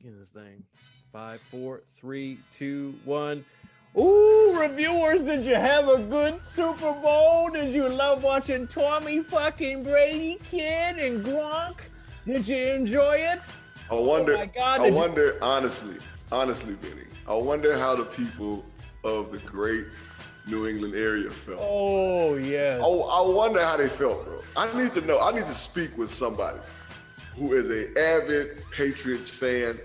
In this thing. 5, 4, 3, 2, 1. Ooh, reviewers, did you have a good Super Bowl? Did you love watching Tommy fucking Brady, Kid, and Gronk? Did you enjoy it? I wonder. Oh my God, honestly, Benny. I wonder how the people of the great New England area felt. Oh yes. Oh, I wonder how they felt, bro. I need to know. I need to speak with somebody who is an avid Patriots fan.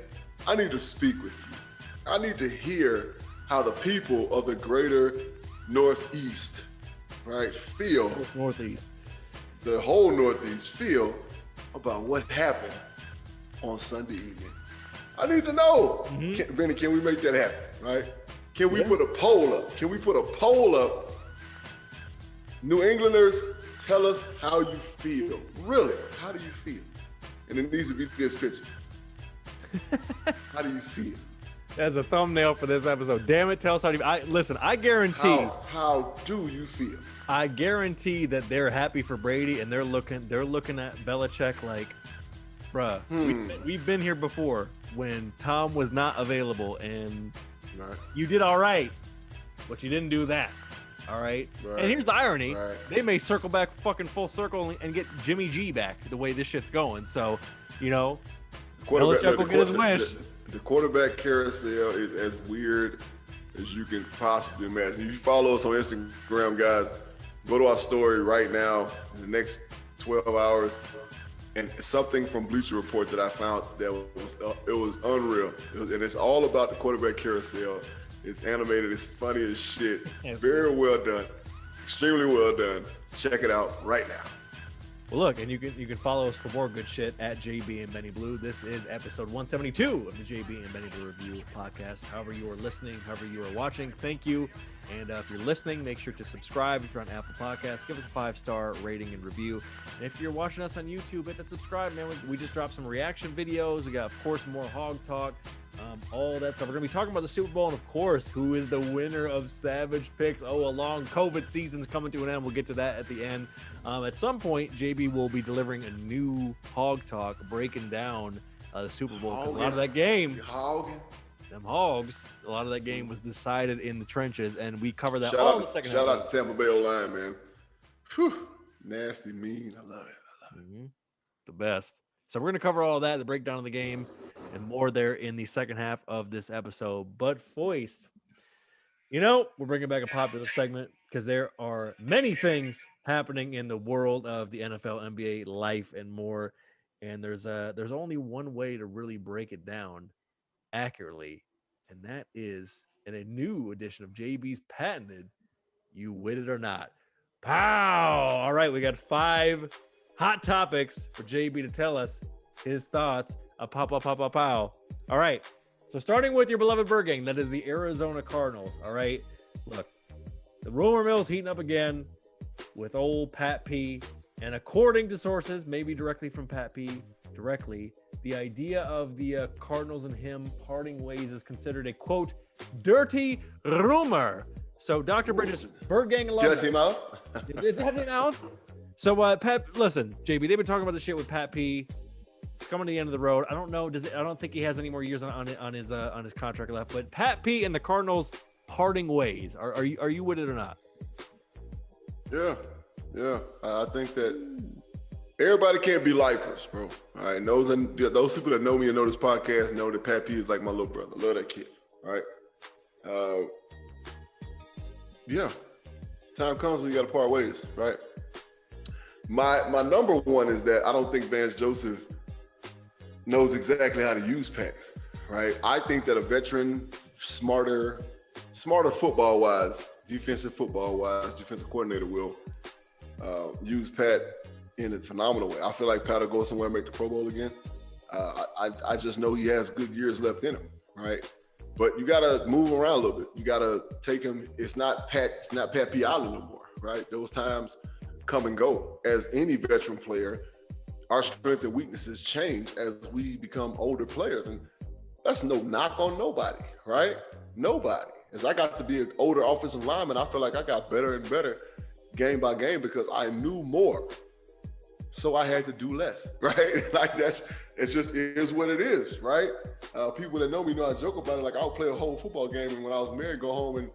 I need to speak with you. I need to hear how the people of the greater Northeast, right, feel. Northeast. The whole Northeast feel about what happened on Sunday evening. I need to know. Benny, can we make that happen, right? Can we put a poll up? Can we put a poll up? New Englanders, tell us how you feel. Really, how do you feel? And it needs to be this picture. How do you feel? That's a thumbnail for this episode. Damn it, tell us how you listen, I guarantee. How do you feel? I guarantee that they're happy for Brady and they're looking at Belichick like, bruh, we've been here before when Tom was not available and you did all right, but you didn't do that. All right. And here's the irony. They may circle back fucking full circle and get Jimmy G back the way this shit's going. So, you know, Belichick will get his wish. The quarterback carousel is as weird as you can possibly imagine. If you follow us on Instagram, guys, go to our story right now in the next 12 hours. And something from Bleacher Report that I found that was unreal. And it's all about the quarterback carousel. It's animated. It's funny as shit. Very well done. Extremely well done. Check it out right now. Well, look, and you can follow us for more good shit at JB and Benny Blue. This is episode 172 of the JB and Benny Blue Review podcast. However you are listening, however you are watching, thank you. And if you're listening, make sure to subscribe. If you're on Apple Podcasts, give us a 5-star rating and review. And if you're watching us on YouTube, hit that subscribe, man. We just dropped some reaction videos. We got, of course, more hog talk, all that stuff. We're going to be talking about the Super Bowl and, of course, who is the winner of Savage Picks. Oh, a long COVID season's coming to an end. We'll get to that at the end. At some point, JB will be delivering a new hog talk, breaking down the Super Bowl. Because a lot of that game... Them hogs, a lot of that game was decided in the trenches, and we cover that all in the second half. Shout out to Tampa Bay O-line, man. Whew. Nasty, mean. I love it. The best. So we're going to cover all that, the breakdown of the game, and more there in the second half of this episode. But Foist, you know, we're bringing back a popular segment because there are many things happening in the world of the NFL, NBA, life, and more. And there's only one way to really break it down accurately, and that is in a new edition of JB's patented You With It or Not. Pow! All right, we got 5 hot topics for JB to tell us his thoughts. Pow. All right, so starting with your beloved Birdgang, that is the Arizona Cardinals. All right, look, the rumor mill's heating up again with old Pat P, and according to sources, maybe directly from Pat P, the idea of the Cardinals and him parting ways is considered a, quote, dirty rumor. So, Dr. Bridges, Birdgang alumni. Dirty mouth? Dirty mouth. So, Pat, listen, JB, they've been talking about this shit with Pat P. It's coming to the end of the road. I don't know. I don't think he has any more years on his contract left. But Pat P and the Cardinals parting ways. Are you with it or not? Yeah. I think that everybody can't be lifers, bro. All right, those people that know me and know this podcast know that Pat P is like my little brother. I love that kid. All right. Yeah. Time comes when you got to part ways, right? My number one is that I don't think Vance Joseph knows exactly how to use Pat, right? I think that a veteran, smarter football-wise, defensive coordinator will use Pat in a phenomenal way. I feel like Pat will go somewhere and make the Pro Bowl again. I just know he has good years left in him, right? But you got to move around a little bit. You got to take him. It's not Pat P. Island no more, right? Those times come and go. As any veteran player, our strengths and weaknesses change as we become older players. And that's no knock on nobody, right? Nobody. As I got to be an older offensive lineman, I feel like I got better and better game by game because I knew more. so I had to do less, right? Like it is what it is, right? People that know me know I joke about it. Like I'll play a whole football game, and when I was married, go home and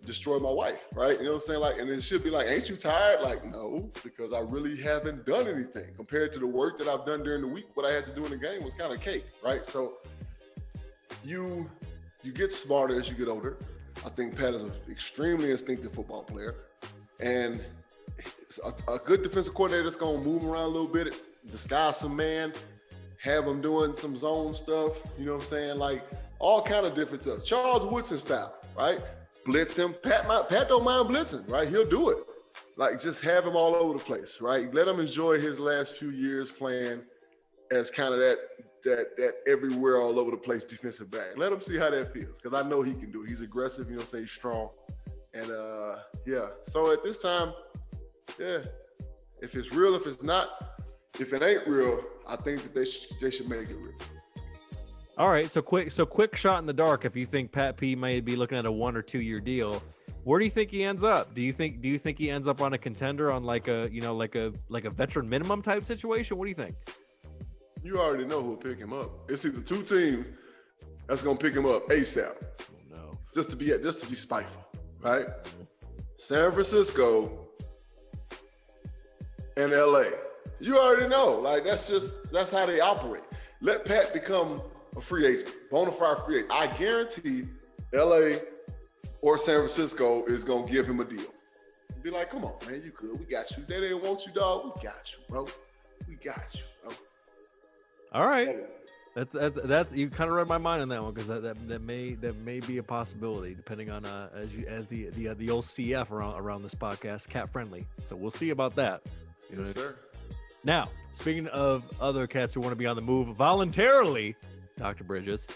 destroy my wife, right? You know what I'm saying? Like, and it should be like, ain't you tired? Like, no, because I really haven't done anything compared to the work that I've done during the week. What I had to do in the game was kind of cake, right? So you get smarter as you get older. I think Pat is an extremely instinctive football player, and a good defensive coordinator that's going to move him around a little bit, disguise some man, have him doing some zone stuff, you know what I'm saying? Like all kind of different stuff. Charles Woodson style, right? Blitz him. Pat don't mind blitzing, right? He'll do it. Like just have him all over the place, right? Let him enjoy his last few years playing as kind of that everywhere, all over the place defensive back. Let him see how that feels, because I know he can do it. He's aggressive, you know, say he's strong, and yeah. So at this time, yeah, if it's real, if it's not, if it ain't real, I think that they should make it real. All right, so quick shot in the dark. If you think Pat P may be looking at a 1 or 2 year deal, where do you think he ends up? Do you think he ends up on a contender on like a veteran minimum type situation? What do you think? You already know who'll pick him up. It's either two teams that's gonna pick him up ASAP. Oh, no. Just to be spiteful, right? San Francisco and LA. You already know. Like that's how they operate. Let Pat become a free agent, bona fide free agent. I guarantee LA or San Francisco is gonna give him a deal. Be like, come on, man, you good. We got you. They didn't want you, dog. We got you, bro. We got you, bro. All right. That's you kind of read my mind on that one, because that may be a possibility, depending on as the old CF around this podcast, cat friendly. So we'll see about that. Yes, sir. Now, speaking of other cats who want to be on the move voluntarily, Dr. Bridges.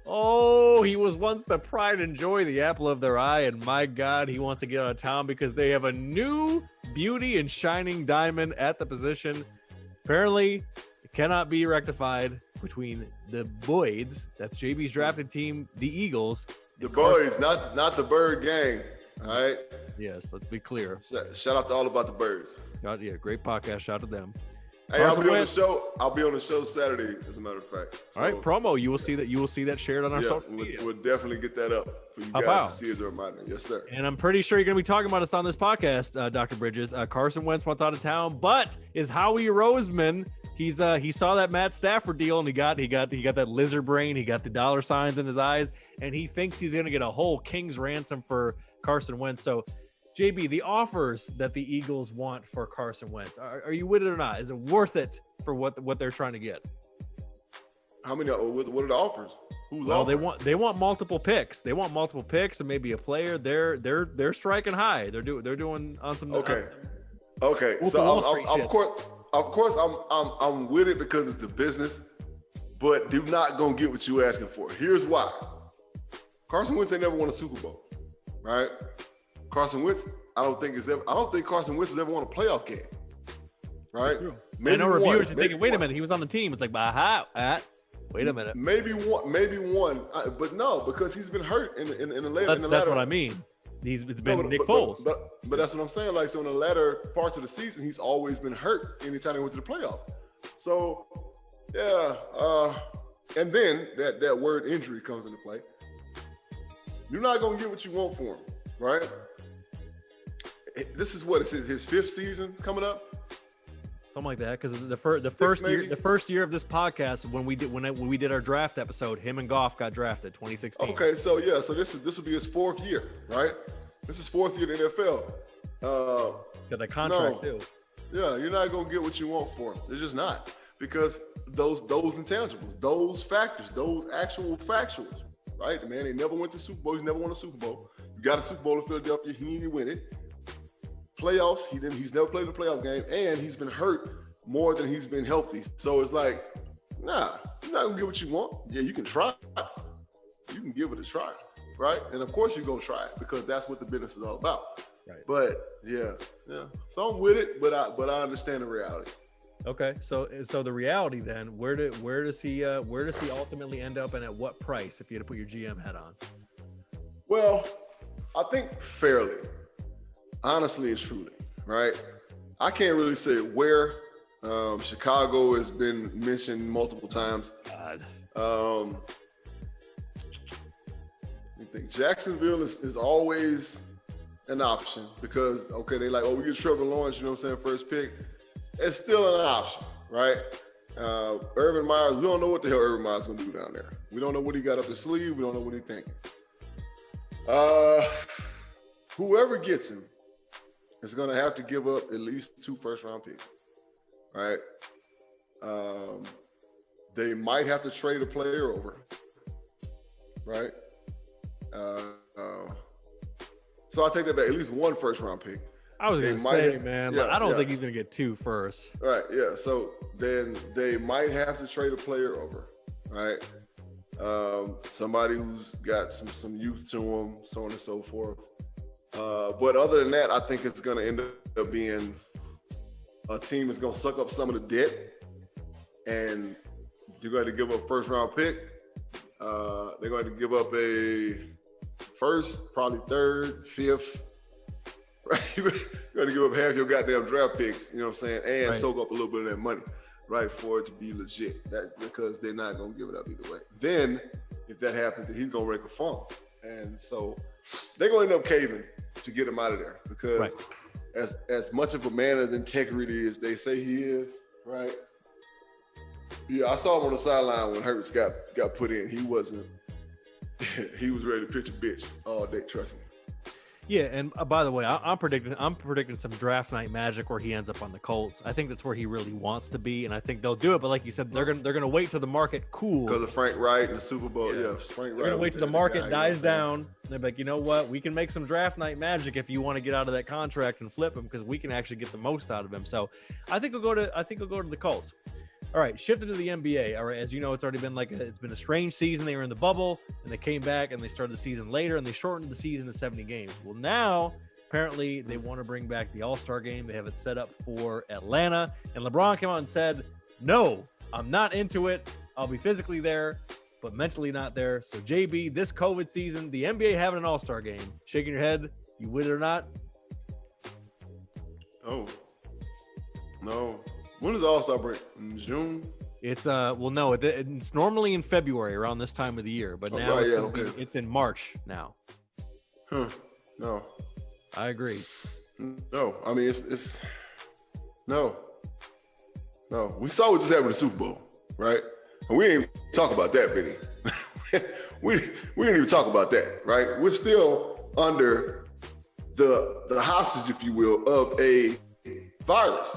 Oh, he was once the pride and joy, the apple of their eye, and my God, he wants to get out of town because they have a new beauty and shining diamond at the position. Apparently, it cannot be rectified between the Boyds, that's JB's drafted team, the Eagles. The Boys, not the Birdgang. All right. Yes, let's be clear. Shout out to All About the Birds. Yeah, great podcast. Shout out to them. Hey, I'll be on the show. I'll be on the show Saturday, as a matter of fact. So, all right, promo. You will see that shared on our social media. We'll definitely get that up for you guys to see as a reminder. Yes, sir. And I'm pretty sure you're going to be talking about us on this podcast, Dr. Bridges. Carson Wentz wants out of town, but is Howie Roseman. He saw that Matt Stafford deal, and he got that lizard brain. He got the dollar signs in his eyes, and he thinks he's going to get a whole king's ransom for Carson Wentz. So, JB, the offers that the Eagles want for Carson Wentz, are you with it or not? Is it worth it for what they're trying to get? How many? What are the offers? Who's well, offering? they want multiple picks. They want multiple picks and maybe a player. They're striking high. They're doing on some. Okay. So of course I'm with it because it's the business, but you're not gonna get what you're asking for. Here's why. Carson Wentz ain't never won a Super Bowl, right? Carson Wentz, I don't think Carson Wentz has ever won a playoff game, right? Maybe I know reviewers are thinking, wait a minute, he was on the team. It's like, wait a minute. Maybe one, but no, because he's been hurt in the later. That's what I mean. It's been Nick Foles. But that's what I'm saying. Like, so in the latter parts of the season, he's always been hurt anytime he went to the playoffs. So, yeah. And then that word injury comes into play. You're not going to get what you want for him, right? This is what, his fifth season coming up? Something like that, because the first year of this podcast, when we did our draft episode, him and Goff got drafted 2016. Okay, so yeah, so this will be his fourth year, right? This is fourth year in the NFL. Got that contract too. Yeah, you're not gonna get what you want for him. They're just not, because those intangibles, those factors, those actual factuals, right? The man, he never went to Super Bowl. He's never won a Super Bowl. You got a Super Bowl in Philadelphia. He didn't win it. Playoffs, he's never played a playoff game, and he's been hurt more than he's been healthy. So it's like, nah, you're not gonna get what you want. Yeah, you can try. You can give it a try, right? And of course you're gonna try it, because that's what the business is all about. Right. But yeah. So I'm with it, but I understand the reality. Okay, so the reality then, where does he ultimately end up, and at what price if you had to put your GM hat on? Well, I think fairly. Honestly and truly, right? I can't really say where Chicago has been mentioned multiple times. God. I think Jacksonville is always an option because, okay, they like, oh, we get Trevor Lawrence, you know what I'm saying, first pick. It's still an option, right? Urban Meyers, we don't know what the hell Urban Meyers is going to do down there. We don't know what he got up his sleeve. We don't know what he's thinking. Whoever gets him is going to have to give up at least 2 first-round picks, right? They might have to trade a player over, right? So I take that back, at least 1 first-round pick. I was going to say, man, yeah, like, I don't think he's going to get 2 first. Right, yeah. So then they might have to trade a player over, right? Somebody who's got some youth to him, so on and so forth. But other than that, I think it's going to end up being a team that's going to suck up some of the debt, and you're going to give up a first-round pick. They're going to give up a first, probably 3rd, 5th. Right? You're going to give up half your goddamn draft picks, you know what I'm saying, and soak up a little bit of that money, right, for it to be legit. Because they're not going to give it up either way. Then, if that happens, then he's going to rake a funk. And so they're going to end up caving to get him out of there because as much of a man of integrity as they say he is, right? Yeah, I saw him on the sideline when Hurts got put in. He wasn't. He was ready to pitch a bitch all day. Trust me. Yeah, and by the way, I'm predicting some draft night magic where he ends up on the Colts. I think that's where he really wants to be, and I think they'll do it. But like you said, they're gonna wait till the market cools. Because of Frank Wright and the Super Bowl, Frank Wright. They're gonna wait till the market dies down. And they're like, you know what? We can make some draft night magic if you want to get out of that contract and flip him because we can actually get the most out of him. So I think he'll go to the Colts. All right, shifting to the NBA. All right, as you know, it's already been it's been a strange season. They were in the bubble, and they came back, and they started the season later, and they shortened the season to 70 games. Well, now, apparently, they want to bring back the All-Star game. They have it set up for Atlanta, and LeBron came out and said, no, I'm not into it. I'll be physically there, but mentally not there. So, JB, this COVID season, the NBA having an All-Star game. Shaking your head, you with it or not? Oh, no. When does All-Star break? In June? It's no, it's normally in February around this time of the year, but now it's in March now. No. I agree. No, I mean it's no. We saw what just happened with the Super Bowl, right? And we didn't even talk about that, Benny. we didn't even talk about that, right? We're still under the hostage, if you will, of a virus.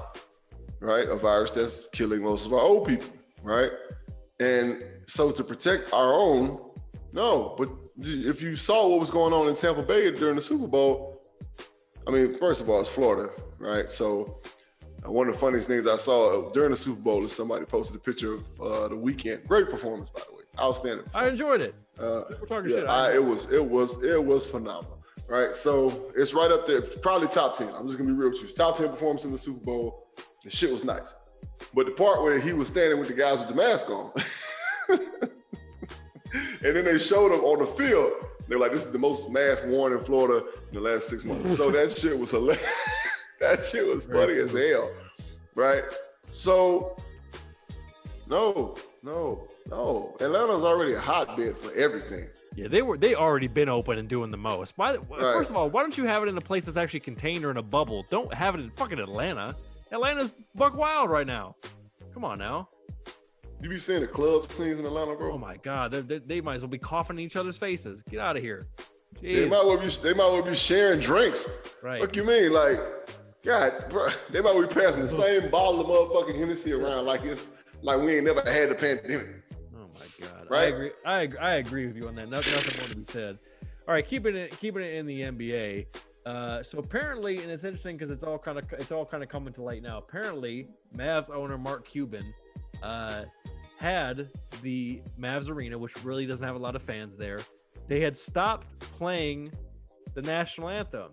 Right? A virus that's killing most of our old people, right? And so to protect our own, no, but if you saw what was going on in Tampa Bay during the Super Bowl, I mean, first of all, it's Florida, right? So one of the funniest things I saw during the Super Bowl is somebody posted a picture of the weekend. Great performance, by the way. Outstanding. I enjoyed it. We're talking shit. It was phenomenal, right? So it's right up there, probably top 10. I'm just gonna be real with you. It's top 10 performance in the Super Bowl. The shit was nice. But the part where he was standing with the guys with the mask on, and then they showed him on the field, they're like, this is the most mask worn in Florida in the last 6 months. So that shit was hilarious. That shit was funny as hell, right? So, no. Atlanta's already a hotbed for everything. Yeah, they already been open and doing the most. First of all, why don't you have it in a place that's actually contained or in a bubble? Don't have it in fucking Atlanta. Atlanta's buck wild right now. Come on now. You be seeing the club scenes in Atlanta, bro? Oh my God, they might as well be coughing in each other's faces. Get out of here. They might well be sharing drinks. Right. What you mean? Like, God, bro, they might well be passing the same bottle of motherfucking Hennessy around like it's like we ain't never had the pandemic. Oh my God. Right? I agree with you on that. Nothing more to be said. All right, keeping it in the NBA. So apparently, and it's interesting because it's all kind of coming to light now. Apparently, Mavs owner Mark Cuban had the Mavs arena, which really doesn't have a lot of fans there. They had stopped playing the national anthem,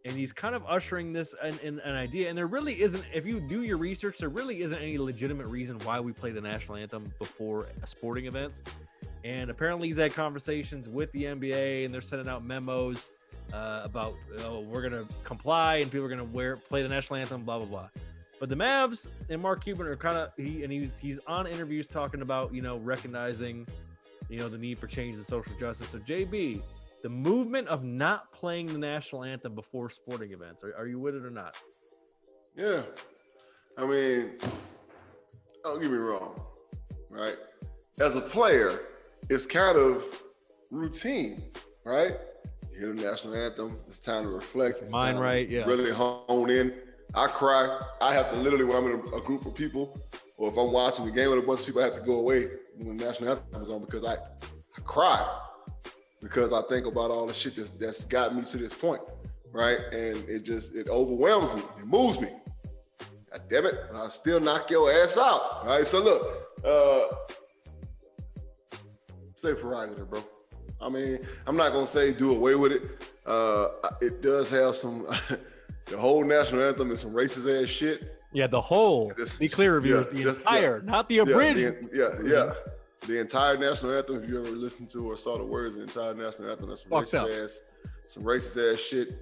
and he's kind of ushering this an idea. And there really isn't, if you do your research, there really isn't any legitimate reason why we play the national anthem before sporting events. And apparently, he's had conversations with the NBA, and they're sending out memos about we're gonna comply and people are gonna play the national anthem, blah blah blah. But the Mavs and Mark Cuban are kind of he's on interviews talking about, you know, recognizing, you know, the need for change and social justice. So JB, the movement of not playing the national anthem before sporting events, are you with it or not? Yeah. I mean, don't get me wrong, right? As a player, it's kind of routine, right? You hear the national anthem, it's time to reflect. Mind right, yeah. Really hone in. I cry. I have to literally, when I'm in a group of people, or if I'm watching the game with a bunch of people, I have to go away when the national anthem is on because I cry because I think about all the shit that's got me to this point, right? And it overwhelms me. It moves me. God damn it, and I'll still knock your ass out, right? So look, say prerogative, bro. I mean, I'm not gonna say do away with it. It does have some, the whole national anthem is some racist ass shit. Yeah, the whole, be clear, reviewers, the entire, not the abridged. The entire national anthem, if you ever listened to or saw the words of the entire national anthem, that's some racist ass shit.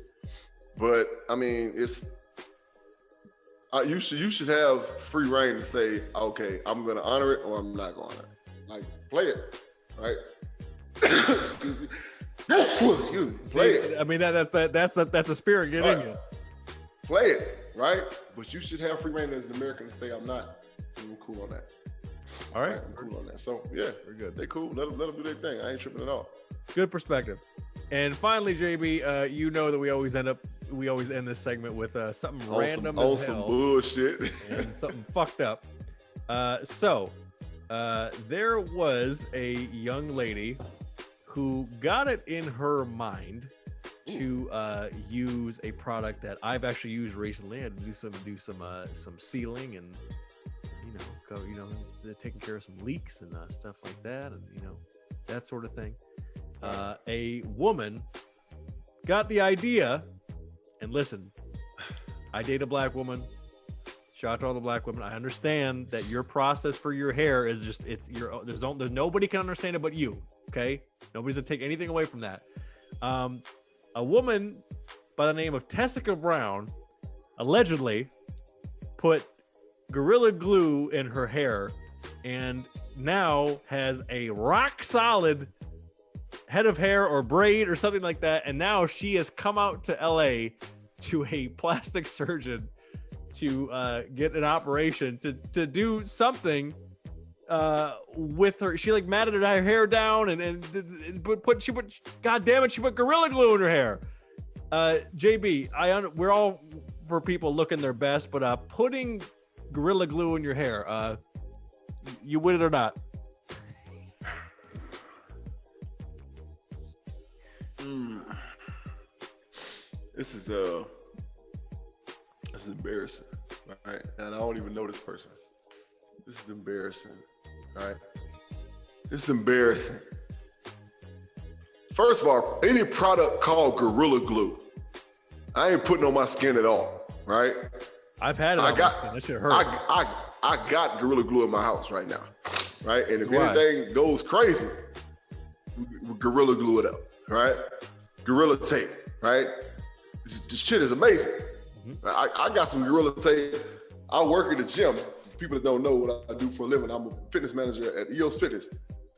But I mean, it's, you should have free reign to say, okay, I'm gonna honor it or I'm not gonna honor it. Like, play it, right? Excuse me. Excuse me. Play it. I mean, that's a spirit. Get in you. Play it, right? But you should have free reign as an American to say, I'm cool on that. All right. I'm cool on that. So yeah, we're good. They cool. Let them do their thing. I ain't tripping at all. Good perspective. And finally, JB, you know that we always end this segment with something random as hell, some bullshit, and something fucked up. So there was a young lady who got it in her mind to use a product that I've actually used recently. I had to do some sealing and taking care of some leaks and stuff like that, and that sort of thing. A woman got the idea, and listen, I date a black woman. Shout out to all the black women. I understand that your process for your hair is just, there's nobody can understand it but you. Okay, nobody's gonna take anything away from that. A woman by the name of Tessica Brown allegedly put Gorilla Glue in her hair and now has a rock solid head of hair or braid or something like that. And now she has come out to LA to a plastic surgeon to get an operation to do something with her. She matted her hair down and she put God damn it, she put Gorilla Glue in her hair. JB, we're all for people looking their best, but putting Gorilla Glue in your hair, you with it or not? This is embarrassing, right? And I don't even know this person. This is embarrassing, right? This is embarrassing. First of all, any product called Gorilla Glue, I ain't putting on my skin at all, right? I've had it on my skin. That shit hurts. I got Gorilla Glue in my house right now, right? And if anything goes crazy, we Gorilla Glue it up, right? Gorilla Tape, right? This shit is amazing. I got some Gorilla Tape. I work at the gym. For people that don't know what I do for a living, I'm a fitness manager at EOS Fitness.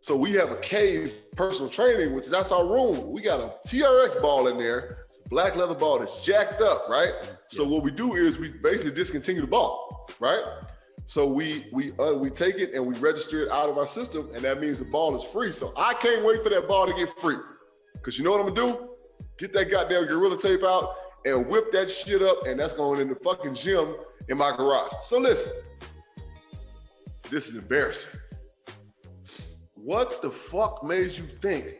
So we have a cave personal training, which that's our room. We got a TRX ball in there. It's a black leather ball that's jacked up, right? Yeah. So what we do is we basically discontinue the ball, right? So we take it and we register it out of our system, and that means the ball is free. So I can't wait for that ball to get free. Because you know what I'm gonna do? Get that goddamn Gorilla Tape out and whip that shit up, and that's going in the fucking gym in my garage. So listen, this is embarrassing. What the fuck made you think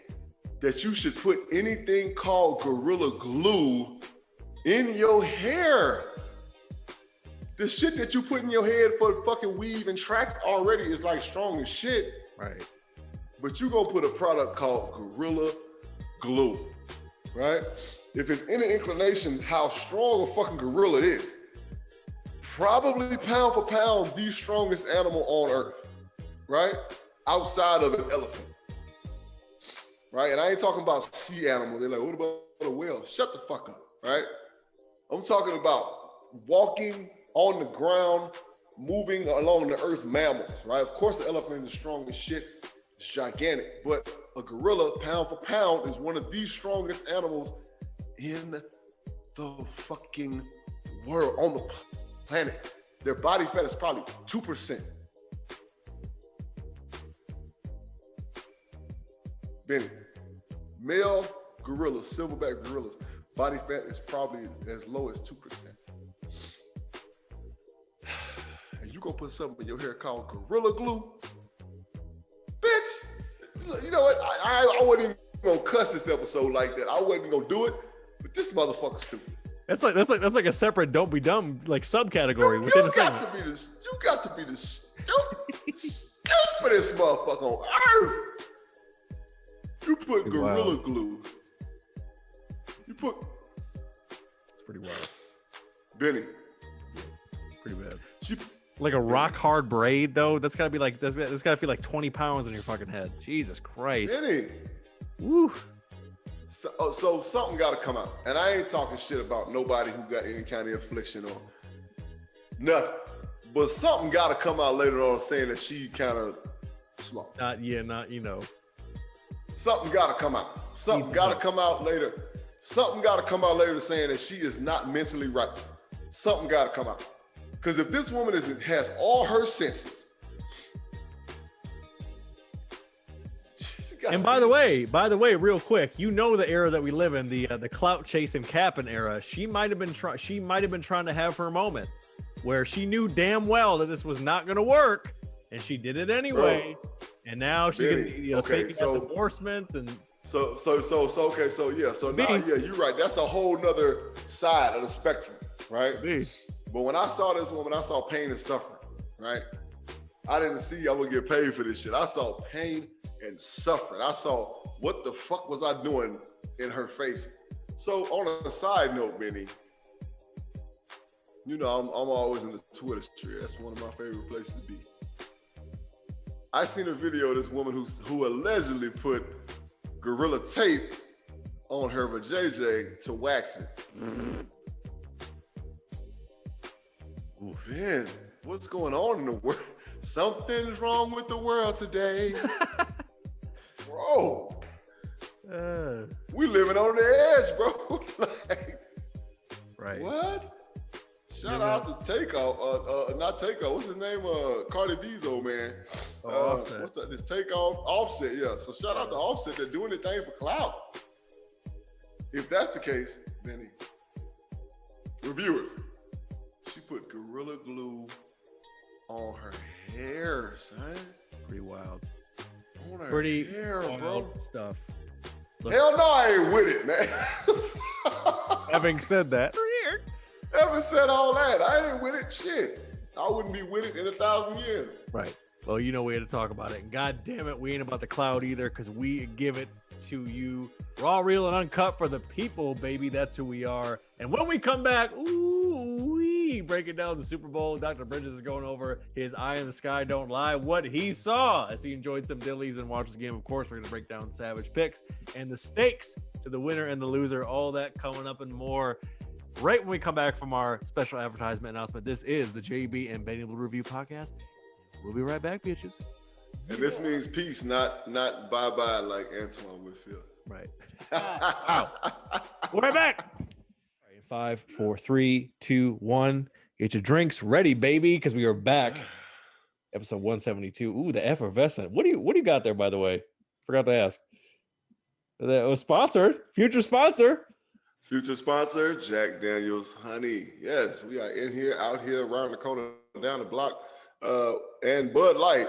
that you should put anything called Gorilla Glue in your hair? The shit that you put in your head for fucking weave and tracks already is strong as shit. Right. But you gonna put a product called Gorilla Glue, right? If it's any inclination how strong a fucking gorilla is, probably pound for pound, the strongest animal on earth, right? Outside of an elephant, right? And I ain't talking about sea animal. They're like, what about a whale? Shut the fuck up, right? I'm talking about walking on the ground, moving along the earth mammals, right? Of course, the elephant is strong as shit. It's gigantic, but a gorilla, pound for pound, is one of the strongest animals in the fucking world, on the planet. Their body fat is probably 2%. Benny, male gorillas, silverback gorillas, body fat is probably as low as 2%. And you gonna put something in your hair called Gorilla Glue? Bitch, you know what? I wasn't even gonna cuss this episode like that. I wasn't gonna do it, but this motherfucker's stupid. That's like a separate "don't be dumb" like subcategory within a segment. You got to be the stupidest motherfucker on earth. You put Gorilla Glue. You put. It's pretty wild. Benny. Pretty bad. Like a rock hard braid though. That's gotta be like that's gotta feel like 20 pounds in your fucking head. Jesus Christ. Benny. Woo. So something got to come out, and I ain't talking shit about nobody who got any kind of affliction or nothing, but something got to come out later on saying that she kind of slow. Not you know. Something got to come out. Something got to come out later. Something got to come out later saying that she is not mentally right. Something got to come out, because if this woman has all her senses. And by the way, real quick, you know the era that we live in, the clout chasing capping era. She might have been trying to have her moment where she knew damn well that this was not going to work, and she did it anyway. Bro, and now she's going to taking endorsements and. So you're right. That's a whole nother side of the spectrum, right? But when I saw this woman, I saw pain and suffering, right? I didn't see I would get paid for this shit. I saw pain and suffering. I saw what the fuck was I doing in her face. So on a side note, Benny, you know I'm always in the Twitter sphere. That's one of my favorite places to be. I seen a video of this woman who allegedly put Gorilla Tape on her vajayjay to wax it. Man, what's going on in the world? Something's wrong with the world today. Bro. We living on the edge, bro. Like, right. What? Shout out to Takeoff. Not Takeoff. What's his name? Cardi B's old man. Offset. What's that? This Takeoff? Offset, yeah. So shout out to Offset. They're doing the thing for clout. If that's the case, Benny, reviewers, she put Gorilla Glue on her hair, son. Pretty wild. On her Pretty hair, bro. Stuff. Look. Hell no, I ain't with it, man. Having said that. Having said all that, I ain't with it. Shit. I wouldn't be with it in 1,000 years. Right. Well, you know we had to talk about it. And God damn it, we ain't about the cloud either, because we give it to you. Raw, real, and uncut for the people, baby. That's who we are. And when we come back, we breaking down the Super Bowl. Dr. Bridges is going over his eye in the sky, don't lie, what he saw as he enjoyed some dillies and watched the game. Of course, we're going to break down Savage picks and the stakes to the winner and the loser. All that coming up and more right when we come back from our special advertisement announcement. This is the JB and Benny Blue Review Podcast. We'll be right back, bitches. And this means peace, not bye-bye like Antoine Whitfield. Right. Wow. We're right back. All right, 5, 4, 3, 2, 1. Get your drinks ready, baby, because we are back. Episode 172. Ooh, the effervescent. What do you got there, by the way? Forgot to ask. That was sponsored. Future sponsor. Future sponsor, Jack Daniel's Honey. Yes, we are in here, out here, around the corner, down the block. And Bud Light,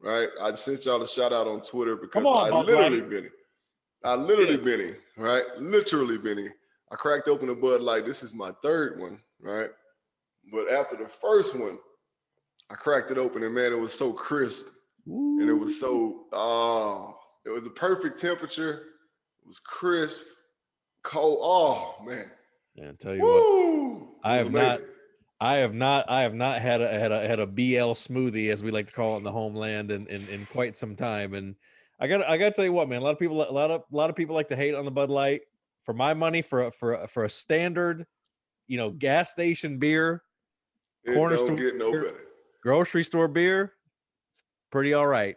right? I sent y'all a shout out on Twitter because Literally, Benny, right? Literally, Benny. I cracked open a Bud Light. This is my third one, right? But after the first one, I cracked it open and man, it was so crisp. Ooh. And it was so, it was the perfect temperature. It was crisp, cold. Oh man. Yeah, I tell you what, I have not had a BL smoothie, as we like to call it in the homeland, in quite some time. And I gotta tell you what, man, a lot of people like to hate on the Bud Light. For my money, for a standard, gas station beer, It Corner don't store get no beer, better. grocery store beer, it's pretty all right.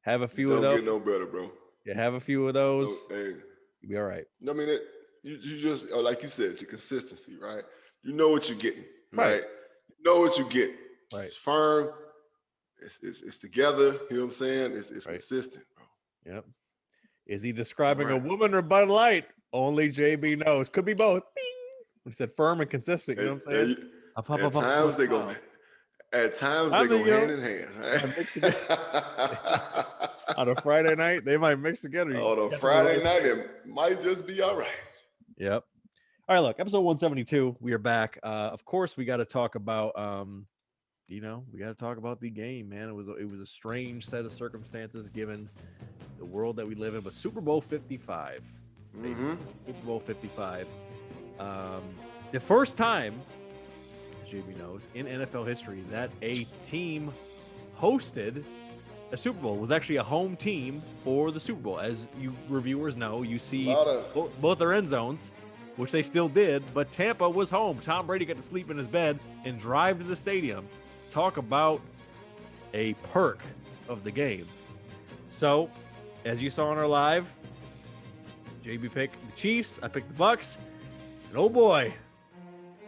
Have a It few of don't those. get no better, bro. You have a few of No, those, hey, you'll be all right. I mean, you just like you said, your consistency, right? You know what you're getting, Right. right? You know what you're getting. Right. It's firm. It's together. You know what I'm saying? It's Right. consistent, bro. Yep. Is he describing Right. a woman or Bud Light? Only JB knows. Could be both. Bing. When he said firm and consistent, you know what I'm saying? At times they go hand in hand. Right? Mix on a Friday night, they might mix together. On a Friday night, it might just be all right. Yep. All right, look, episode 172. We are back. Of course, we got to talk about we got to talk about the game, man. It was a strange set of circumstances given the world that we live in, but Super Bowl 55. Mm-hmm. Super Bowl 55. The first time, as JB knows, in NFL history that a team hosted a Super Bowl. It was actually a home team for the Super Bowl. As you reviewers know, you see both their end zones, which they still did, but Tampa was home. Tom Brady got to sleep in his bed and drive to the stadium. Talk about a perk of the game. So, as you saw in our live, JB picked the Chiefs, I picked the Bucks, and oh boy,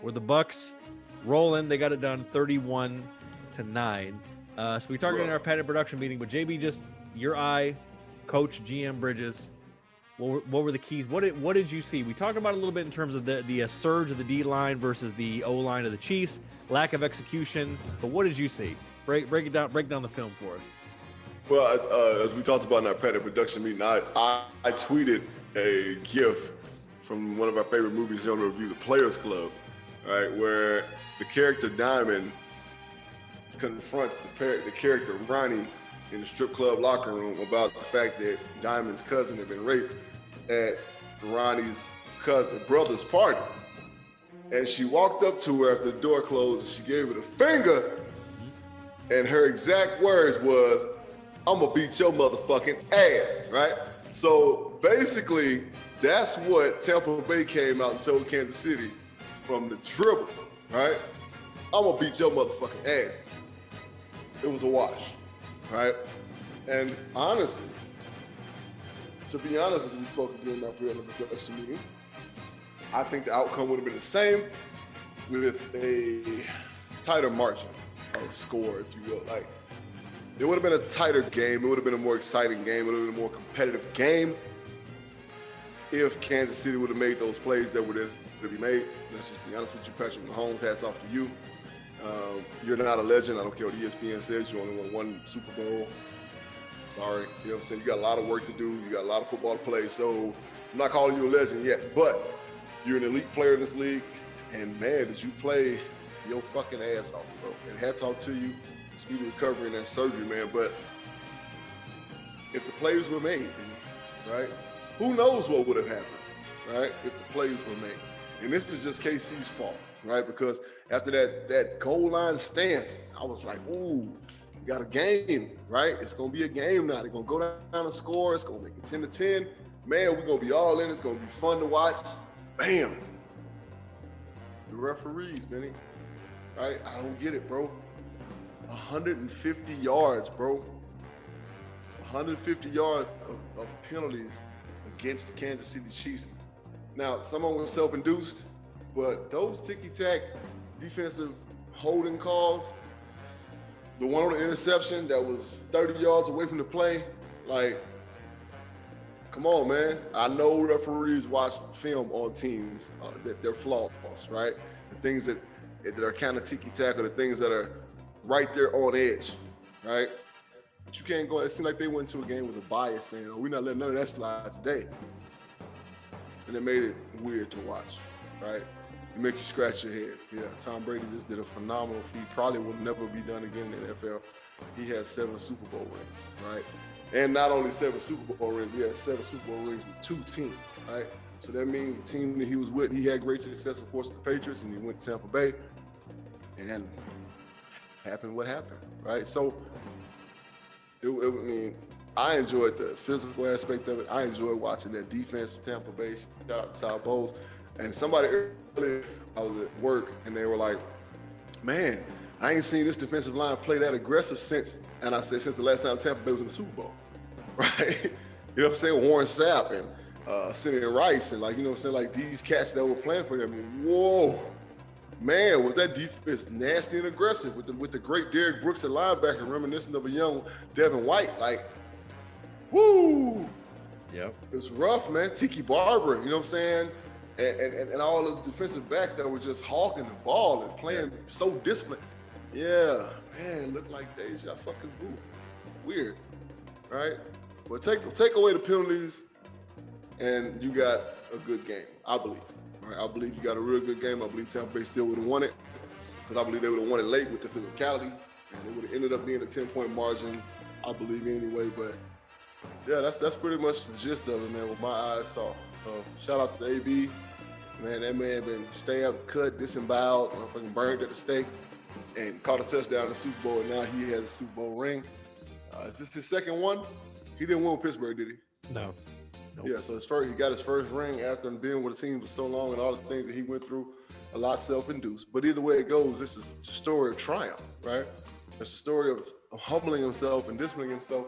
were the Bucks rolling. They got it done 31-9. So we talked in our padded production meeting, but JB, just your eye, Coach GM Bridges, what were the keys? What did you see? We talked about it a little bit in terms of the surge of the D line versus the O line of the Chiefs, lack of execution. But what did you see? Break it down. Break down the film for us. Well, as we talked about in our padded production meeting, I tweeted a GIF from one of our favorite movies on the review, The Players Club, right, where the character Diamond confronts the character Ronnie in the strip club locker room about the fact that Diamond's cousin had been raped at Ronnie's brother's party. And she walked up to her after the door closed and she gave her the finger. And her exact words was, "I'm gonna beat your motherfucking ass," right? So basically, that's what Tampa Bay came out and told Kansas City from the dribble, right? "I'm gonna beat your motherfucking ass." It was a wash, right? And honestly, to be honest, as we spoke during our production meeting, I think the outcome would have been the same with a tighter margin of score, if you will. Like, it would have been a tighter game. It would have been a more exciting game. It would have been a more competitive game if Kansas City would have made those plays that were there to be made. Let's just be honest with you, Patrick Mahomes, hats off to you. You're not a legend. I don't care what ESPN says. You only won one Super Bowl. Sorry. You know what I'm saying? You got a lot of work to do. You got a lot of football to play. So I'm not calling you a legend yet, but you're an elite player in this league. And man, did you play your fucking ass off, bro. And hats off to you. Speedy recovery and that surgery, man. But if the plays were made, right, who knows what would have happened, right, if the plays were made. And this is just KC's fault, right? Because after that goal line stance, I was like, ooh, we got a game, right? It's going to be a game now. They're going to go down and score. It's going to make it 10-10. Man, we're going to be all in. It's going to be fun to watch. Bam. The referees, Benny, right? I don't get it, bro. 150 yards, bro. 150 yards of penalties against the Kansas City Chiefs. Now, some of them were self-induced, but those ticky-tack defensive holding calls, the one on the interception that was 30 yards away from the play, like, come on, man. I know referees watch film on teams that they're flaws, right? The things that are kind of ticky-tack or the things that are right there on edge, right? But you can't go, it seemed like they went into a game with a bias saying, oh, we're not letting none of that slide today. And it made it weird to watch, right? It make you scratch your head. Yeah, Tom Brady just did a phenomenal feat. Probably will never be done again in the NFL. He has 7 Super Bowl rings, right? And not only 7 Super Bowl rings, he has 7 Super Bowl rings with 2 teams, right? So that means the team that he was with, he had great success, of course, with the Patriots, and he went to Tampa Bay, and happened what happened, right? So, I mean, I enjoyed the physical aspect of it. I enjoyed watching that defense of Tampa Bay. Shout out to Todd Bowles. And somebody earlier, I was at work, and they were like, man, I ain't seen this defensive line play that aggressive since the last time Tampa Bay was in the Super Bowl, right? You know what I'm saying? Warren Sapp and Simeon Rice and like, you know what I'm saying? Like these cats that were playing for them. I mean, whoa, man, was that defense nasty and aggressive with the great Derrick Brooks at linebacker, reminiscent of a young Devin White. Like, woo. Yep. It was rough, man. Tiki Barber, you know what I'm saying? And all the defensive backs that were just hawking the ball and playing so disciplined. Yeah, man, looked like deja fucking vu. Weird, right? But take away the penalties, and you got a good game, I believe. Right? I believe you got a real good game. I believe Tampa Bay still would have won it, because I believe they would have won it late with the physicality, and it would have ended up being a 10-point margin, I believe anyway. But yeah, that's pretty much the gist of it, man, what my eyes saw. Shout out to AB. Man, that man been stabbed, cut, disemboweled, fucking burned at the stake, and caught a touchdown in the Super Bowl, and now he has a Super Bowl ring. Is this his second one? He didn't win with Pittsburgh, did he? No. Nope. Yeah, so he got his first ring after being with the team for so long and all the things that he went through, a lot self-induced. But either way it goes, this is a story of triumph, right? It's a story of humbling himself and disciplining himself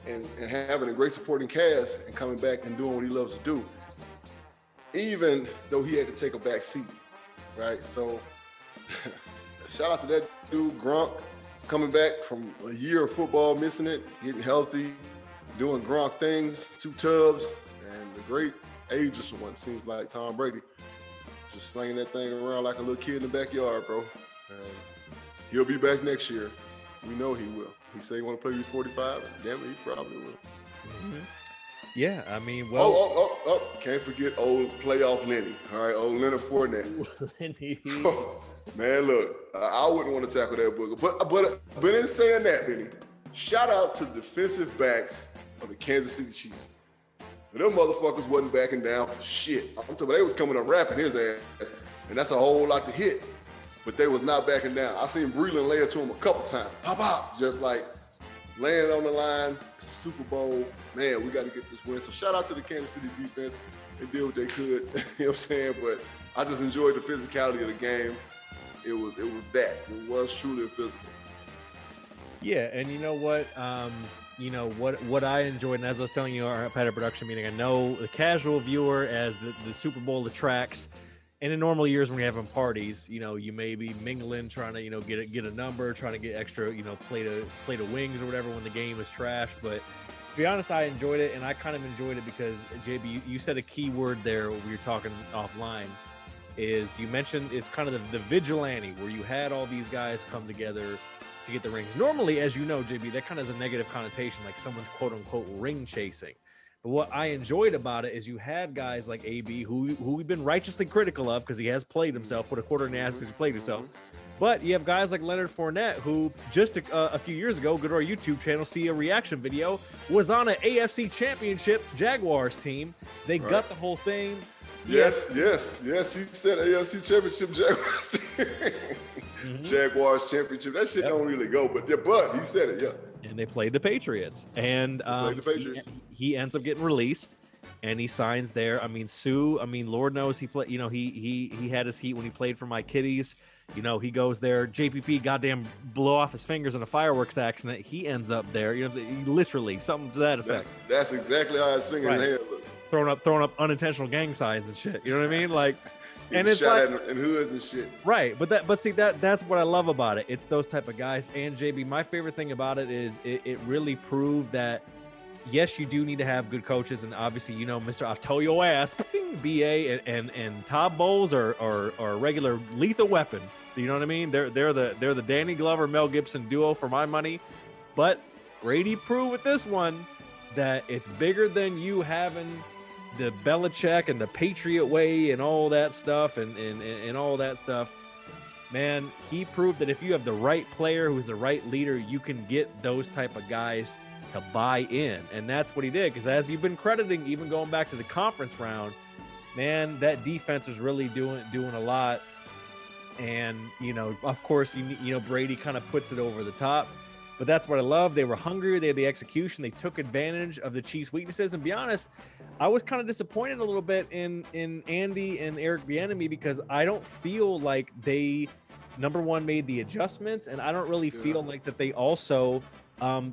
and having a great supporting cast and coming back and doing what he loves to do, even though he had to take a back seat, right? So shout out to that dude, Gronk, coming back from a year of football, missing it, getting healthy, doing Gronk things, 2 tubs, and the great ageist one, seems like Tom Brady, just slinging that thing around like a little kid in the backyard, bro. And he'll be back next year. We know he will. He said he want to play when he's 45. Damn it, he probably will. Mm-hmm. Yeah, I mean, well. Oh, can't forget old playoff Lenny. All right, old Leonard Fournette. Lenny. Man, look, I wouldn't want to tackle that booger. But in saying that, Benny, shout out to defensive backs of the Kansas City Chiefs. Them motherfuckers wasn't backing down for shit. I'm talking about they was coming up rapping his ass, and that's a whole lot to hit. But they was not backing down. I seen Breland lay it to him a couple times. Pop, just like laying on the line. It's the Super Bowl. Man, we got to get this win. So shout out to the Kansas City defense. They did what they could, you know what I'm saying? But I just enjoyed the physicality of the game. It was that. It was truly a physical. Yeah, and you know what? What I enjoyed, and as I was telling you, our had a production meeting, I know the casual viewer, as the Super Bowl attracts, and in normal years when we're having parties, you may be mingling, trying to, get a number, trying to get extra, plate of wings or whatever when the game is trash. But to be honest, I enjoyed it, and I kind of enjoyed it because, JB, you said a key word there when we were talking offline, is you mentioned it's kind of the vigilante, where you had all these guys come together to get the rings. Normally, as you know, JB, that kind of has a negative connotation, like someone's quote unquote ring chasing. But what I enjoyed about it is you had guys like AB, who we've been righteously critical of because he has played himself, put a quarter in the ass because he played himself. But you have guys like Leonard Fournette, who just a few years ago, go to our YouTube channel, see a reaction video, was on an AFC Championship Jaguars team. They got the whole thing. Yes. He said AFC Championship Jaguars team. Jaguars Championship. That shit don't really go, but he said it, yeah. And they played the Patriots. And he ends up getting released. And he signs there. I mean, Lord knows he played. He had his heat when he played for my Kitties. He goes there. JPP goddamn blew off his fingers in a fireworks accident. He ends up there. Literally something to that effect. That's exactly how his fingers and hand look. Throwing up unintentional gang signs and shit. You know what I mean? Like, and it's shot like in hoods and shit. Right, but see that's what I love about it. It's those type of guys. And JB, my favorite thing about it is it really proved that. Yes, you do need to have good coaches, and obviously, Mr. I'll tell your ass, BA and Todd Bowles are a regular lethal weapon. You know what I mean? They're the Danny Glover, Mel Gibson duo for my money. But Brady proved with this one that it's bigger than you having the Belichick and the Patriot way and all that stuff and all that stuff. Man, he proved that if you have the right player who's the right leader, you can get those type of guys to buy in. And that's what he did, because as you've been crediting, even going back to the conference round, man, that defense was really doing a lot. And of course, Brady kind of puts it over the top, but that's what I love. They were hungry, they had the execution, they took advantage of the Chiefs' weaknesses. And be honest, I was kind of disappointed a little bit in Andy and Eric Bieniemy, because I don't feel like they number one, made the adjustments, and I don't really feel like that they also, I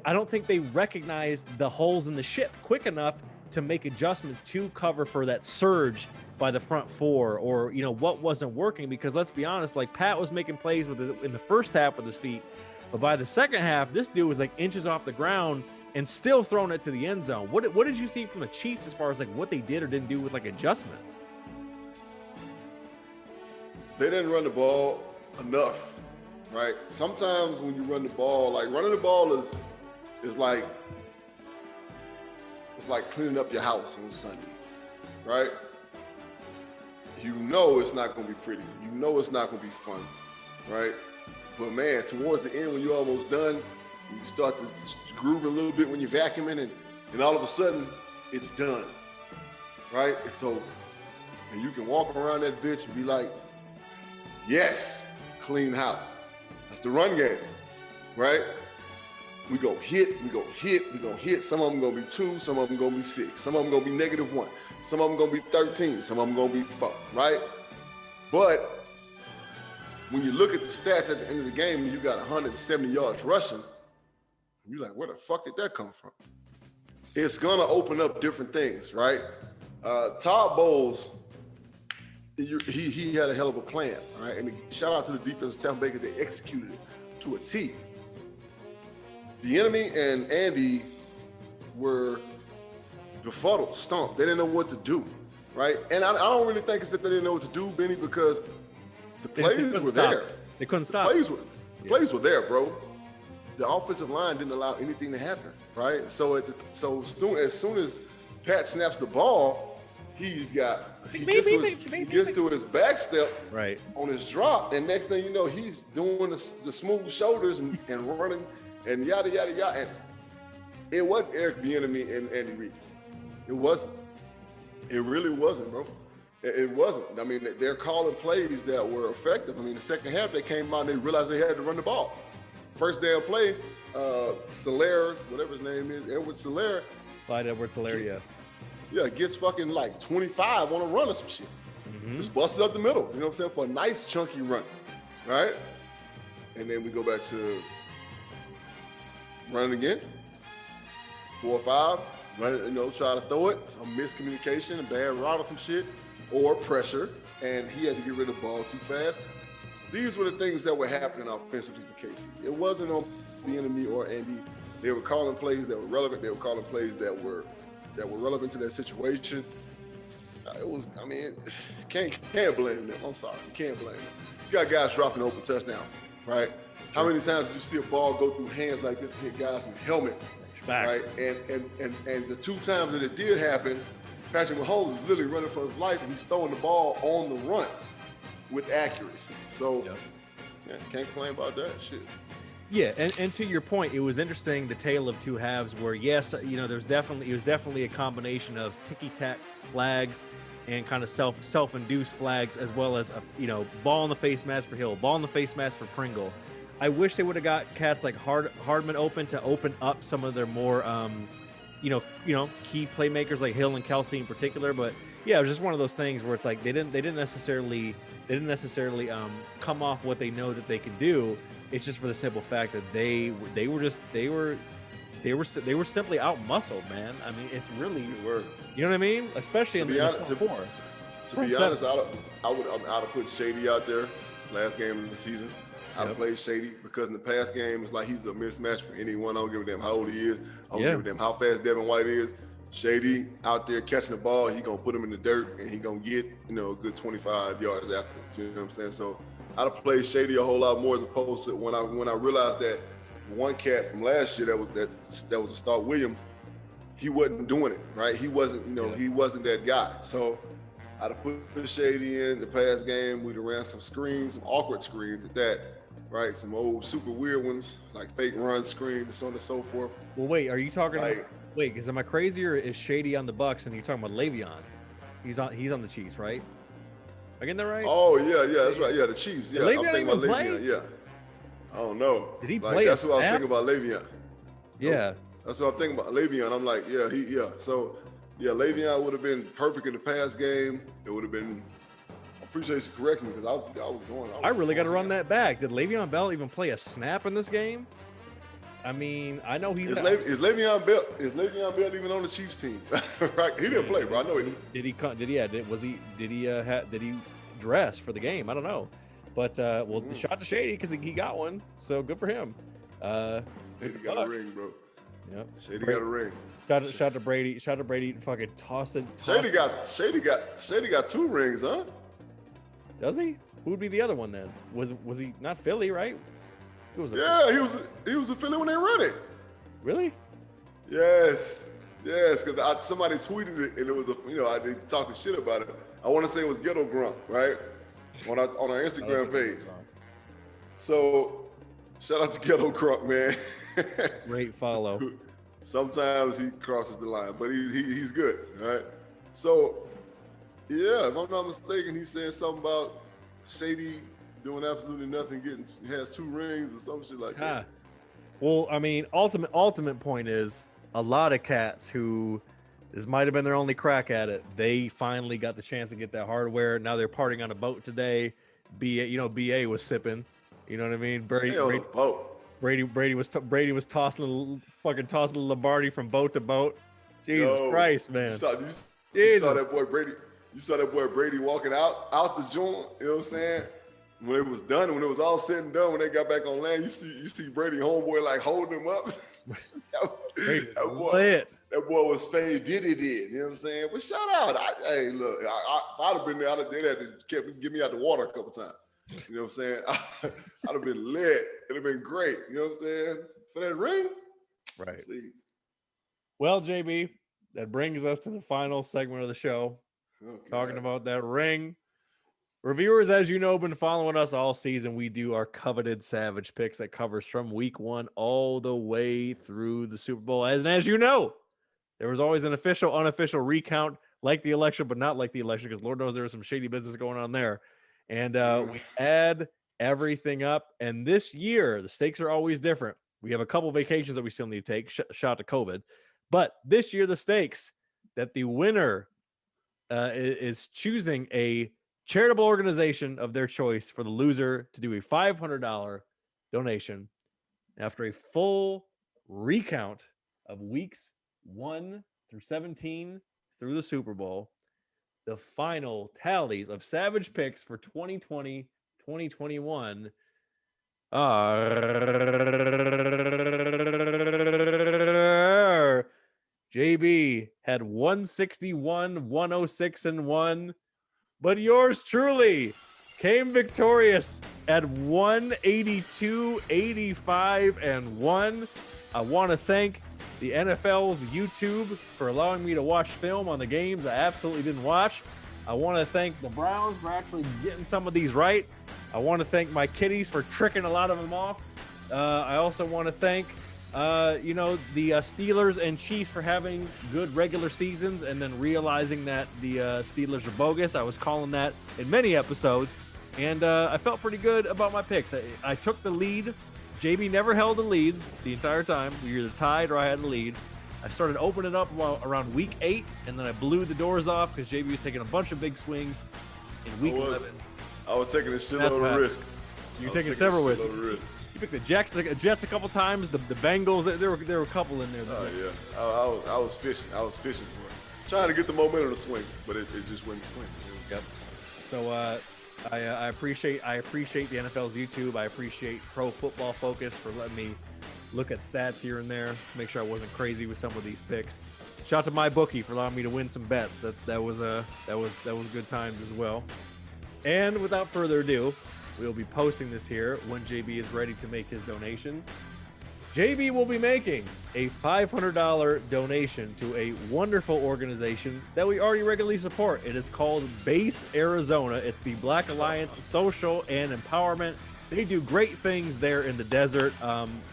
don't think they recognized the holes in the ship quick enough to make adjustments to cover for that surge by the front four, or what wasn't working. Because let's be honest, like Pat was making plays in the first half with his feet, but by the second half, this dude was like inches off the ground and still throwing it to the end zone. What did you see from the Chiefs as far as like what they did or didn't do with like adjustments? They didn't run the ball enough, right? Sometimes when you run the ball, like running the ball is like, it's like cleaning up your house on Sunday, right? You know it's not going to be pretty. You know it's not going to be fun, right? But man, towards the end when you're almost done, you start to groove a little bit when you're vacuuming, and all of a sudden it's done, right? It's over. And you can walk around that bitch and be like, yes, clean house. That's the run game, right? We go hit. Some of them gonna be 2, some of them gonna be 6, some of them gonna be -1, some of them gonna be 13, some of them gonna be 4, right? But when you look at the stats at the end of the game and you got 170 yards rushing, you're like, where the fuck did that come from? It's gonna open up different things, right? Todd Bowles, he had a hell of a plan, right? And shout out to the defense of Tampa Bay because they executed it to a T. The enemy and Andy were befuddled, stumped. They didn't know what to do, right? And I don't really think it's that they didn't know what to do, Benny, because the plays were there. They couldn't stop. The plays were there, bro. The offensive line didn't allow anything to happen, right? So as soon as Pat snaps the ball, he gets to his back step right on his drop, and next thing you know, he's doing the smooth shoulders and running and yada yada yada. And it wasn't Eric Bieniemy and Andy Reid. It wasn't. It really wasn't, bro. It wasn't. I mean, they're calling plays that were effective. I mean, the second half they came out and they realized they had to run the ball. First damn play, Solaire, whatever his name is, Edward Solaire. Clyde Edwards-Helaire, yeah. Yeah, gets fucking like 25 on a run or some shit. Mm-hmm. Just busted up the middle, you know what I'm saying, for a nice chunky run, right? And then we go back to running again, 4 or 5, run, try to throw it, some miscommunication, a bad route or some shit, or pressure, and he had to get rid of the ball too fast. These were the things that were happening offensively for KC. It wasn't on Bieniemy or Andy. They were calling plays that were relevant. They were calling plays that were relevant to that situation. It was, I mean, can't blame them. I'm sorry, you can't blame them. You got guys dropping open touchdowns, right? How many times did you see a ball go through hands like this and hit guys in the helmet, right? And the 2 times that it did happen, Patrick Mahomes is literally running for his life and he's throwing the ball on the run with accuracy. So, yeah, can't complain about that shit. Yeah, and to your point, it was interesting, the tale of 2 halves, where yes, it was definitely a combination of ticky-tack flags and kind of self-induced flags, as well as ball in the face mask for Hill, ball in the face mask for Pringle. I wish they would have got cats like Hardman open to open up some of their more key playmakers like Hill and Kelsey in particular, but yeah, it was just one of those things where it's like they didn't necessarily come off what they know that they can do. It's just for the simple fact that they were simply out muscled, man. I mean, it's really, you know what I mean? Especially in the front four. To be honest, I'd have put Shady out there last game of the season. I'd have played Shady because in the past game, it's like he's a mismatch for anyone. I don't give a damn how old he is. I don't give a damn how fast Devin White is. Shady out there catching the ball, he gonna put him in the dirt and he gonna get, a good 25 yards afterwards. You know what I'm saying? So I'd have played Shady a whole lot more as opposed to when I realized that one cat from last year that was a start Williams, he wasn't doing it, right? He wasn't, he wasn't that guy. So I'd have put Shady in the past game. We'd have ran some screens, some awkward screens at that, right? Some old super weird ones like fake run screens and so on and so forth. Well, wait, are you talking? Wait, because am I crazy or is Shady on the Bucks and you're talking about Le'Veon? He's on the Chiefs, right? Am I getting that right? Oh yeah, that's right. Yeah, the Chiefs. Yeah, I'm thinking about Le'Veon. Yeah, I don't know. Did he play? That's what I was thinking about Le'Veon. Yeah, that's what I'm thinking about Le'Veon. I'm like, So, Le'Veon would have been perfect in the pass game. It would have been a appreciate you correcting me because I was going. I really got to run that back. Did Le'Veon Bell even play a snap in this game? I mean, I know he's. Is Le'Veon Bell even on the Chiefs team? Right? He didn't play, bro. I know he didn't. Did he? Did he dress for the game? I don't know, but shot to Shady because he got one. So good for him. Shady got a ring, bro. Yep. Shady got a ring. Shot to Brady. Shot to Brady. Fucking toss it. Shady got 2 rings, huh? Does he? Who would be the other one then? Was he not Philly, right? He was a Philly when they run it. Really? Yes, because somebody tweeted it and it was I did talking shit about it. I want to say it was Ghetto Grump, right? On our Instagram page. So shout out to Ghetto Grump, man. Great follow. Sometimes he crosses the line, but he's good, right? So yeah, if I'm not mistaken, he's saying something about Shady doing absolutely nothing, has 2 rings or some shit like that. Well, I mean, ultimate point is a lot of cats who this might have been their only crack at it. They finally got the chance to get that hardware. Now they're partying on a boat today. BA was sipping. You know what I mean? Brady was tossing the Lombardi from boat to boat. Jesus Christ, man! You saw that boy Brady. You saw that boy Brady walking out the joint. You know what I'm saying? When it was done, when it was all said and done, when they got back on land, you see Brady homeboy like holding him up. that boy was fade did. You know what I'm saying? But shout out. Hey, look, if I'd have been there, I'd have did that and get me out the water a couple times. You know what I'm saying? I'd have been lit. It'd have been great. You know what I'm saying? For that ring? Right. Please. Well, JB, that brings us to the final segment of the show. Okay. Talking about that ring. Reviewers, as you know, been following us all season. We do our coveted Savage picks that covers from week 1 all the way through the Super Bowl. And as you know, there was always an official, unofficial recount like the election, but not like the election because Lord knows there was some shady business going on there. And we add everything up. And this year, the stakes are always different. We have a couple vacations that we still need to take, shot to COVID. But this year, the stakes that the winner is choosing a charitable organization of their choice for the loser to do a $500 donation after a full recount of weeks 1 through 17 through the Super Bowl. The final tallies of Savage picks for 2020, 2021 are JB had 161, 106, and 1. But yours truly came victorious at 182, 85, and 1. I want to thank the NFL's YouTube for allowing me to watch film on the games I absolutely didn't watch. I want to thank the Browns for actually getting some of these right. I want to thank my kiddies for tricking a lot of them off. I also want to thank the Steelers and Chiefs for having good regular seasons and then realizing that the Steelers are bogus. I was calling that in many episodes, and I felt pretty good about my picks. I took the lead. JB never held the lead the entire time. We either tied or I had the lead. I started opening up around week 8, and then I blew the doors off because JB was taking a bunch of big swings in week 11. I was taking a shitload of risk. You're taking several risks. You picked the Jets a couple times. The Bengals. There were a couple in there. Oh yeah, I was fishing. I was fishing for it, trying to get the momentum to swing, but it just wouldn't swing. Yep. So I appreciate the NFL's YouTube. I appreciate Pro Football Focus for letting me look at stats here and there, make sure I wasn't crazy with some of these picks. Shout out to my bookie for allowing me to win some bets. That was good times as well. And without further ado, we'll be posting this here when JB is ready to make his donation. JB will be making a $500 donation to a wonderful organization that we already regularly support. It is called Base Arizona. It's the Black Alliance Social and Empowerment. They do great things there in the desert.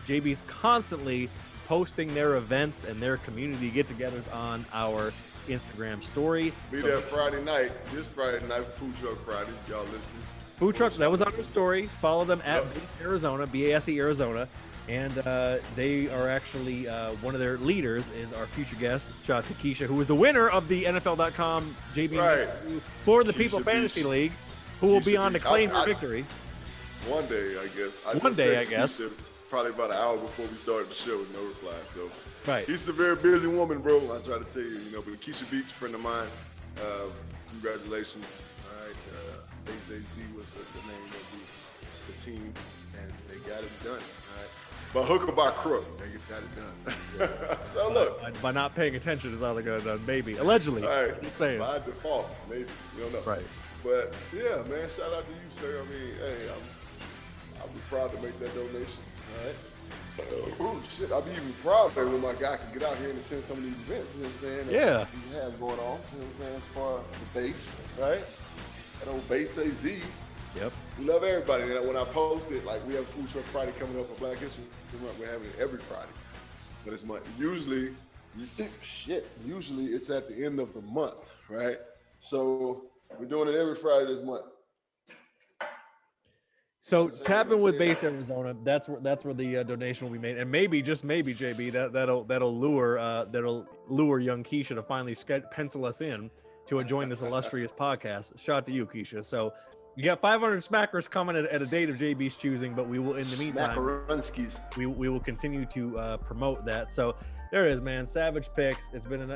JB's constantly posting their events and their community get-togethers on our Instagram story. Be there Friday night, this Friday night, Food Truck Friday, y'all listening. Food Truck, that was on their story. Follow them at Base Arizona, BASE Arizona. And they are actually, one of their leaders is our future guest, shout out to Keisha, who was the winner of the NFL.com JB for the People Fantasy League. who will Keisha be on to Beach. claim her victory. One day, I guess. One day, I guess. Keisha probably about an hour before we started the show with no reply. So, right. She's a very busy woman, bro. I try to tell you, but Keisha Beach, friend of mine, congratulations. All right. AZZ was the name of the team, and they got it done. All right. But hook or by crook, they got it done. So look. By not paying attention is all they're going to do, maybe. Allegedly. All right. Just saying. By default, maybe. You don't know. Right. But yeah, man, shout out to you, sir. I mean, hey, I'll be proud to make that donation. All right. Oh shit, I'll be even prouder when my guy can get out here and attend some of these events. You know what I'm saying? Yeah. We have going on. You know what I'm saying? As far as the base, right? That old base AZ. Yep. We love everybody. And when I post it, like we have Food Truck Friday coming up for Black History Month. We're having it every Friday. But it's usually it's at the end of the month, right? So we're doing it every Friday this month. So tapping with Base Arizona, that's where the donation will be made, and maybe just maybe JB that'll lure young Keisha to finally pencil us in to join this illustrious podcast. Shout out to you, Keisha. So you got 500 smackers coming at a date of JB's choosing, but we will in the meantime we will continue to promote that. So there it is, man. Savage picks. It's been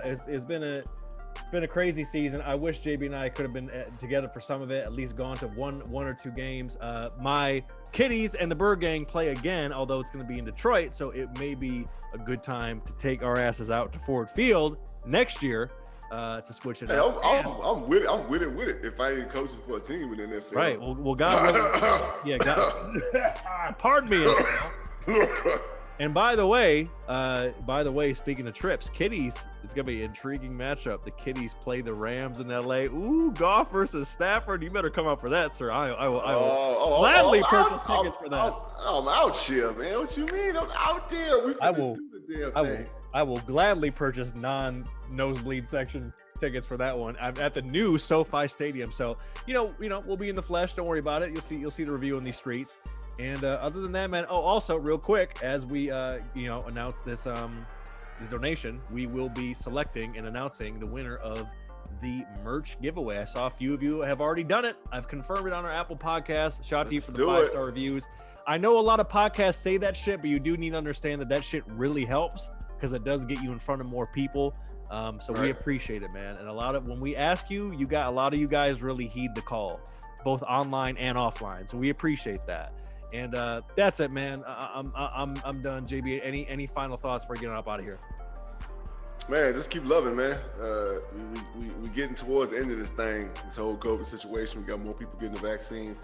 a crazy season. I wish JB and I could have been together for some of it, at least gone to one or two games. My Kitties and the Birdgang play again, although it's going to be in Detroit, so it may be a good time to take our asses out to Ford Field next year to switch it up. I'm with it. If I ain't coaching for a team in the NFL. Right. Well, God willing. Yeah, God. Pardon me. And by the way, speaking of trips, Kitties, it's gonna be an intriguing matchup. The Kitties play the Rams in LA. Ooh, Goff versus Stafford. You better come out for that, sir. I will gladly purchase tickets for that. I'm out here, man. What you mean? I'm out there. I will gladly purchase non-nosebleed section tickets for that one. I'm at the new SoFi Stadium, so we'll be in the flesh. Don't worry about it. You'll see the review in these streets. And other than that, man. Oh, also, real quick, as we announce this donation, we will be selecting and announcing the winner of the merch giveaway. I saw a few of you have already done it. I've confirmed it on our Apple podcast. Shout out to you for the 5-star reviews. I know a lot of podcasts say that shit, but you do need to understand that shit really helps because it does get you in front of more people. So we appreciate it, man. And when we ask you, a lot of you guys really heed the call, both online and offline. So we appreciate that. And that's it, man. I'm done. JB, any final thoughts before getting up out of here? Man, just keep loving, man. We getting towards the end of this thing, this whole COVID situation. We got more people getting the vaccine.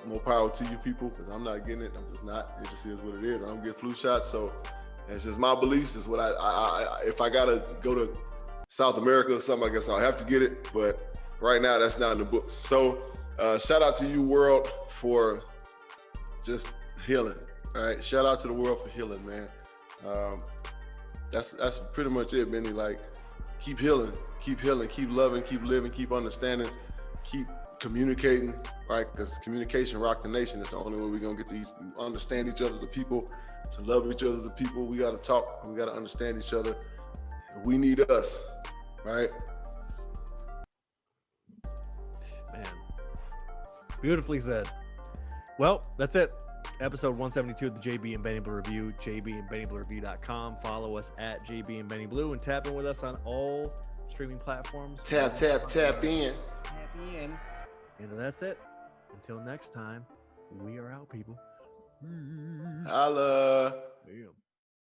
More power to you people, because I'm not getting it. I'm just not. It just is what it is. I don't get flu shots, so it's just my beliefs. Is what I if I gotta go to South America or something, I guess I'll have to get it. But right now, that's not in the books. So shout out to you, world, for just healing. All right, shout out to the world for healing, man. That's pretty much it, Benny. Like, keep healing, keep loving, keep living, keep understanding, keep communicating, right? Because communication rock the nation. It's the only way we're gonna get to understand each other as a people, to love each other as a people. We gotta talk, we gotta understand each other. We need us, right? Man, beautifully said. Well, that's it. Episode 172 of the JB and Benny Blue Review, jbandbennybluereview.com. Follow us at JB and Benny Blue and tap in with us on all streaming platforms. Tap in. And that's it. Until next time, we are out, people. Holla. Damn.